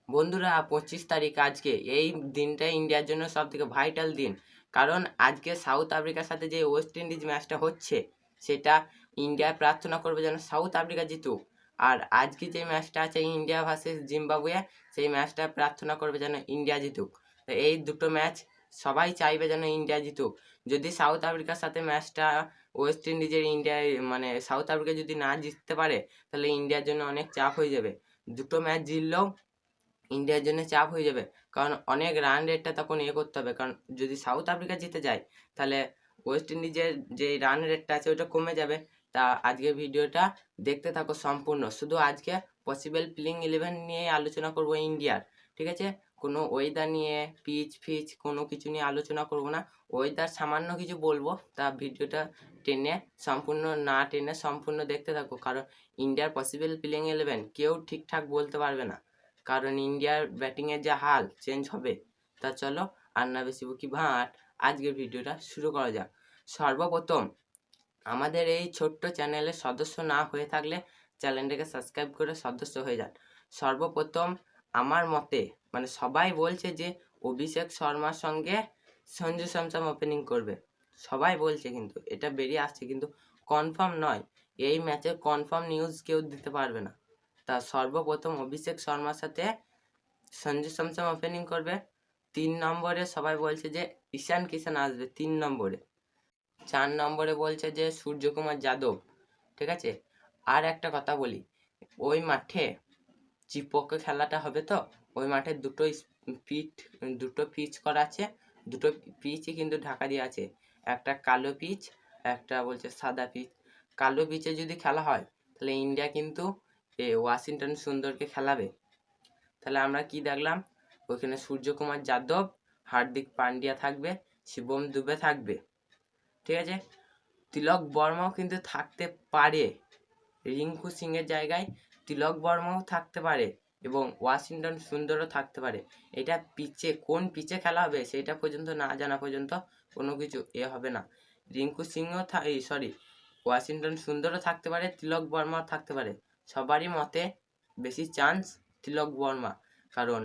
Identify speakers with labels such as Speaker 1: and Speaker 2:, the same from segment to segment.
Speaker 1: বন্ধুরা 25 তারিখ আজকে এই দিনটা ইন্ডিয়ার জন্য সব থেকে ভাইটাল দিন। কারণ আজকে সাউথ আফ্রিকার সাথে যে ওয়েস্ট ইন্ডিজ ম্যাচটা হচ্ছে সেটা ইন্ডিয়া প্রার্থনা করবে যেন সাউথ আফ্রিকা জিতুক। আর আজকে যে ম্যাচটা আছে ইন্ডিয়া ভার্সেস জিম্বাবুয়ে, সেই ম্যাচটা প্রার্থনা করবে যেন ইন্ডিয়া জিতুক। তো এই দুটো ম্যাচ সবাই চাইবে যেন ইন্ডিয়া জিতুক। যদি সাউথ আফ্রিকার সাথে ম্যাচটা ওয়েস্ট ইন্ডিজের ইন্ডিয়ায় মানে সাউথ আফ্রিকা যদি না জিততে পারে তাহলে ইন্ডিয়ার জন্য অনেক চাপ হয়ে যাবে। দুটো ম্যাচ জিতলেও ইন্ডিয়ার জন্য চাপ হয়ে যাবে, কারণ অনেক রান রেটটা তখন করতে হবে। কারণ যদি সাউথ আফ্রিকা জিতে যায় তাহলে ওয়েস্ট ইন্ডিজের যে রান রেটটা আছে ওটা কমে যাবে। তা আজকের ভিডিওটা দেখতে থাকো সম্পূর্ণ। শুধু আজকে পসিবল প্লেইং 11 নিয়ে আলোচনা করব ইন্ডিয়ার, ঠিক আছে? কোনো ওয়েদার নিয়ে পিচ কোনো কিছু নিয়ে আলোচনা করব না। ওয়েদার সামান্য কিছু বলবো, তা ভিডিওটা টেনে সম্পূর্ণ দেখতে থাকো। কারণ ইন্ডিয়ার পসিবল প্লেইং 11 কেউ ঠিকঠাক বলতে পারবে না, কারণ ইন্ডিয়ার ব্যাটিংয়ের যে হাল চেঞ্জ হবে। তা চলো আর না বেশি বকি ভাট, আজকের ভিডিওটা শুরু করা যাক। সর্বপ্রথম আমাদের এই ছোট্ট চ্যানেলের সদস্য না হয়ে থাকলে চ্যানেলটাকে সাবস্ক্রাইব করে সদস্য হয়ে যান। সর্বপ্রথম আমার মতে মানে সবাই বলছে যে অভিষেক শর্মার সঙ্গে সঞ্জু স্যামসন ওপেনিং করবে, সবাই বলছে, কিন্তু এটা বেরিয়ে আসছে, কিন্তু কনফার্ম নয়। এই ম্যাচে কনফার্ম নিউজ কেউ দিতে পারবে না। তা সর্বপ্রথম অভিষেক শর্মার সাথে সঞ্জু স্যামসন ওপেনিং করবে। 3 নম্বরে সবাই বলছে যে ঈশান কিষান আসবে 3 নম্বরে। 4 নম্বরে বলছে যে সূর্যকুমার যাদব, ঠিক আছে? আর একটা কথা বলি, ওই মাঠে চিপকে খেলাটা হবে, তো ওই মাঠে দুটো পিচ করা আছে। দুটো পিচই কিন্তু ঢাকা দিয়ে আছে, একটা কালো পিচ, একটা বলছে সাদা পিচ। কালো পিচে যদি খেলা হয় তাহলে ইন্ডিয়া কিন্তু ওয়াশিংটন সুন্দরকে খেলাবে। তাহলে আমরা কি দেখলাম, ওইখানে সূর্যকুমার যাদব, হার্দিক পান্ডিয়া থাকবে, শিবম দুবে থাকবে, ঠিক আছে? তিলক বর্মাও কিন্তু থাকতে পারে, রিঙ্কু সিংয়ের জায়গায় তিলক বর্মাও থাকতে পারে, এবং ওয়াশিংটন সুন্দরও থাকতে পারে। এটা কোন পিচে খেলা হবে সেটা পর্যন্ত না জানা পর্যন্ত কোনো কিছু হবে না। রিঙ্কু সিংও ওয়াশিংটন সুন্দরও থাকতে পারে, তিলক বর্মাও থাকতে পারে। সবারই মতে বেশি চান্স তিলক বর্মা, কারণ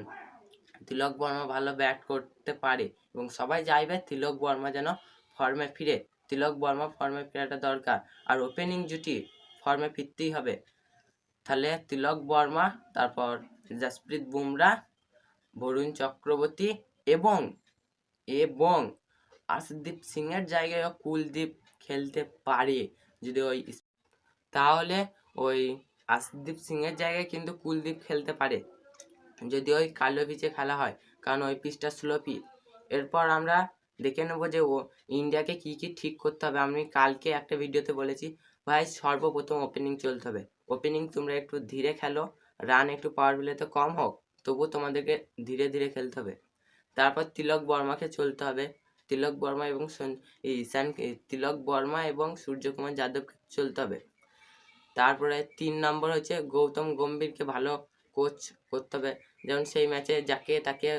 Speaker 1: তিলক বর্মা ভালো ব্যাট করতে পারে এবং সবাই চাইবে তিলক বর্মা যেন ফর্মে ফিরে। তিলক বর্মা ফর্মে ফেরাটা দরকার, আর ওপেনিং জুটি ফর্মে ফিরতেই হবে। তাহলে তিলক বর্মা, তারপর জাসপ্রীত বুমরা, বরুণ চক্রবর্তী এবং আশদীপ সিংয়ের জায়গায় কুলদীপ খেলতে পারে। যদি তাহলে ওই আশদীপ সিংয়ের জায়গায় কিন্তু কুলদীপ খেলতে পারে যদি ওই কালো পিচে খেলা হয়, কারণ ওই পিচটা স্লো পিচ। এরপর আমরা দেখে নেবো যে ইন্ডিয়াকে কি ঠিক করতে হবে। আমি কালকে একটা ভিডিওতে বলেছি ভাই, সর্বপ্রথম ওপেনিং চলতে হবে। ওপেনিং তোমরা একটু ধীরে খেলো, রান একটু পাওয়ার প্লেতে কম হোক, তবু তোমাদেরকে ধীরে ধীরে খেলতে হবে। তারপর তিলক বর্মাকে চলতে হবে, তিলক বর্মা এবং সূর্যকুমার যাদবকে চলতে হবে। তারপরে 3 নম্বর হচ্ছে গৌতম গম্ভীরকে ভালো কোচ করতে হবে, যেমন সেই ম্যাচে যাকে তাকে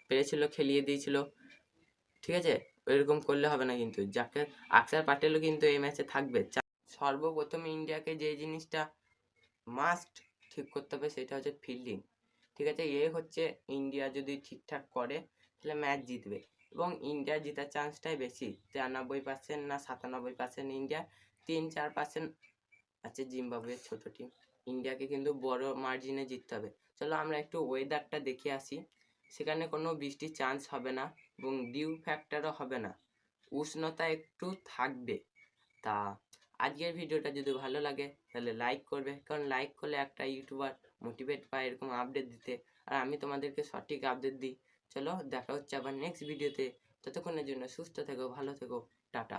Speaker 1: পেরেছিল খেলিয়ে দিয়েছিল, ঠিক আছে? এরকম করলে হবে না, কিন্তু যাকে অক্ষর প্যাটেলও কিন্তু এই ম্যাচে থাকবে। সর্বপ্রথম ইন্ডিয়াকে যে জিনিসটা মাস্ট ঠিক করতে হবে সেটা হচ্ছে ফিল্ডিং, ঠিক আছে? হচ্ছে ইন্ডিয়া যদি ঠিকঠাক করে তাহলে ম্যাচ জিতবে, এবং ইন্ডিয়া জেতার চান্সটাই বেশি। 93% না 97% ইন্ডিয়া, 3-4% আছে জিম্বাবুয়ের ছোট টিম। ইন্ডিয়াকে কিন্তু বড় মার্জিনে জিততে হবে। চলো আমরা একটু ওয়েদারটা দেখে আসি। সেখানে কোনো বৃষ্টির চান্স হবে না এবং ডিউ ফ্যাক্টরও হবে না, উষ্ণতা একটু থাকবে। তা আজকের ভিডিওটা যদি ভালো লাগে তাহলে লাইক করবে, কারণ লাইক করলে একটা ইউটিউবার মোটিভেট পায় এরকম আপডেট দিতে, আর আমি তোমাদেরকে সঠিক আপডেট দিই। চলো দেখা হচ্ছে আবার নেক্সট ভিডিওতে। ততক্ষণের জন্য সুস্থ থেকো, ভালো থেকো, টাটা।